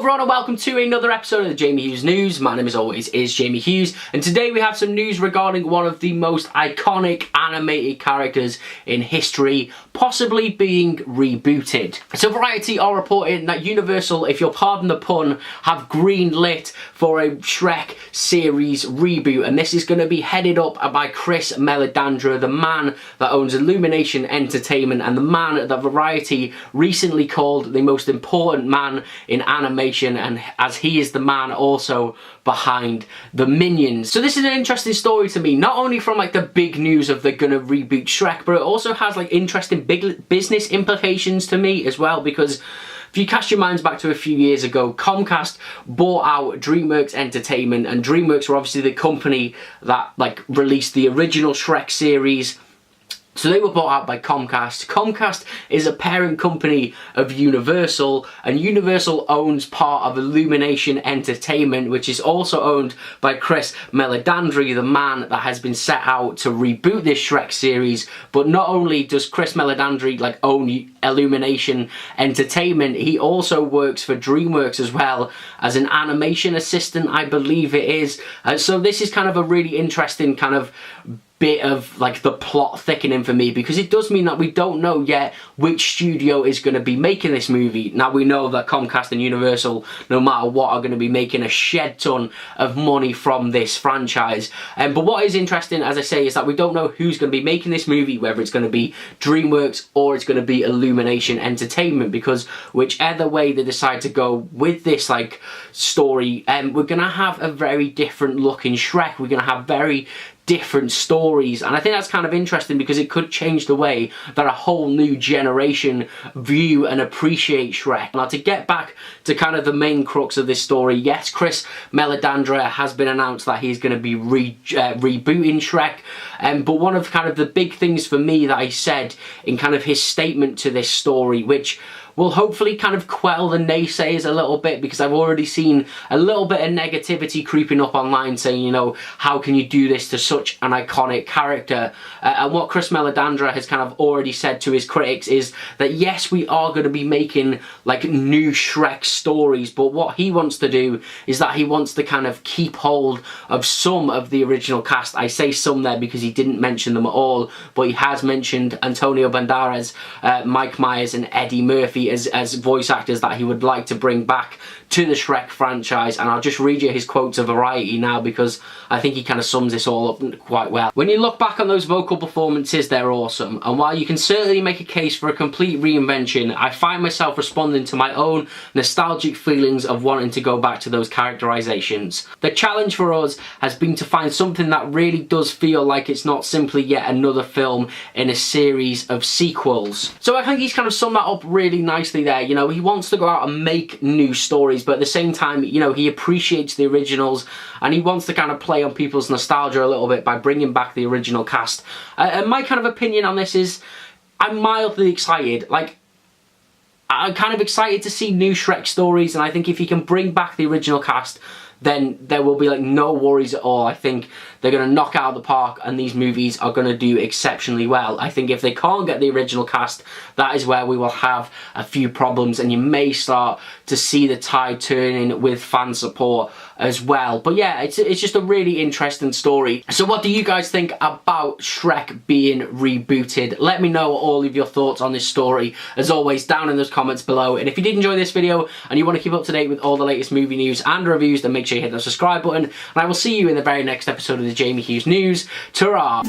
everyone and welcome to another episode of the Jamie Hughes News. My name as always is Jamie Hughes, and today we have some news regarding one of the most iconic animated characters in history possibly being rebooted. So Variety are reporting that Universal, if you'll pardon the pun, have green-lit for a Shrek series reboot, and this is going to be headed up by Chris Meledandri, the man that owns Illumination Entertainment and the man that Variety recently called the most important man in animation, and as he is the man also behind the Minions. So this is an interesting story to me, not only from like the big news of they're gonna reboot Shrek, but it also has like interesting big business implications to me as well, because if you cast your minds back to a few years ago, Comcast bought out DreamWorks Entertainment, and DreamWorks were obviously the company that like released the original Shrek series. So they were bought out by Comcast. Comcast is a parent company of Universal, and Universal owns part of Illumination Entertainment, which is also owned by Chris Meledandri, the man that has been set out to reboot this Shrek series. But not only does Chris Meledandri like own Illumination Entertainment, he also works for DreamWorks as well as an animation assistant, I believe it is. So this is kind of a really interesting kind of bit of like the plot thickening for me, because it does mean that we don't know yet which studio is going to be making this movie. Now we know that Comcast and Universal, no matter what, are going to be making a shed ton of money from this franchise. But what is interesting, as I say, is that we don't know who's going to be making this movie, whether it's going to be DreamWorks or it's going to be Illumination Entertainment, because whichever way they decide to go with this like story, we're going to have a very different look in Shrek. We're going to have very different stories, and I think that's kind of interesting because it could change the way that a whole new generation view and appreciate Shrek. Now, to get back to kind of the main crux of this story, yes, Chris Meledandri has been announced that he's going to be rebooting Shrek, but one of kind of the big things for me that he said in kind of his statement to this story, which will hopefully kind of quell the naysayers a little bit, because I've already seen a little bit of negativity creeping up online saying, you know, how can you do this to such an iconic character? And what Chris Meledandri has kind of already said to his critics is that yes, we are going to be making like new Shrek stories, but what he wants to do is that he wants to kind of keep hold of some of the original cast. I say some there because he didn't mention them at all, but he has mentioned Antonio Banderas, Mike Myers and Eddie Murphy as voice actors that he would like to bring back to the Shrek franchise. And I'll just read you his quote to Variety now, because I think he kind of sums this all up quite well. When you look back on those vocal performances, they're awesome, and while you can certainly make a case for a complete reinvention, I find myself responding to my own nostalgic feelings of wanting to go back to those characterizations. The challenge for us has been to find something that really does feel like it's not simply yet another film in a series of sequels. So I think he's kind of summed that up really nicely there. You know, he wants to go out and make new stories, but at the same time, you know, he appreciates the originals and he wants to kind of play on people's nostalgia a little bit by bringing back the original cast. And my kind of opinion on this is I'm mildly excited. Like, I'm kind of excited to see new Shrek stories, and I think if he can bring back the original cast, then there will be like no worries at all. I think they're going to knock it out of the park, and these movies are going to do exceptionally well. I think if they can't get the original cast, that is where we will have a few problems, and you may start to see the tide turning with fan support as well. But yeah, it's just a really interesting story. So what do you guys think about Shrek being rebooted? Let me know all of your thoughts on this story, as always, down in those comments below. And if you did enjoy this video and you want to keep up to date with all the latest movie news and reviews, then make sure you hit the subscribe button, and I will see you in the very next episode of the Jamie Hughes News. Ta-ra!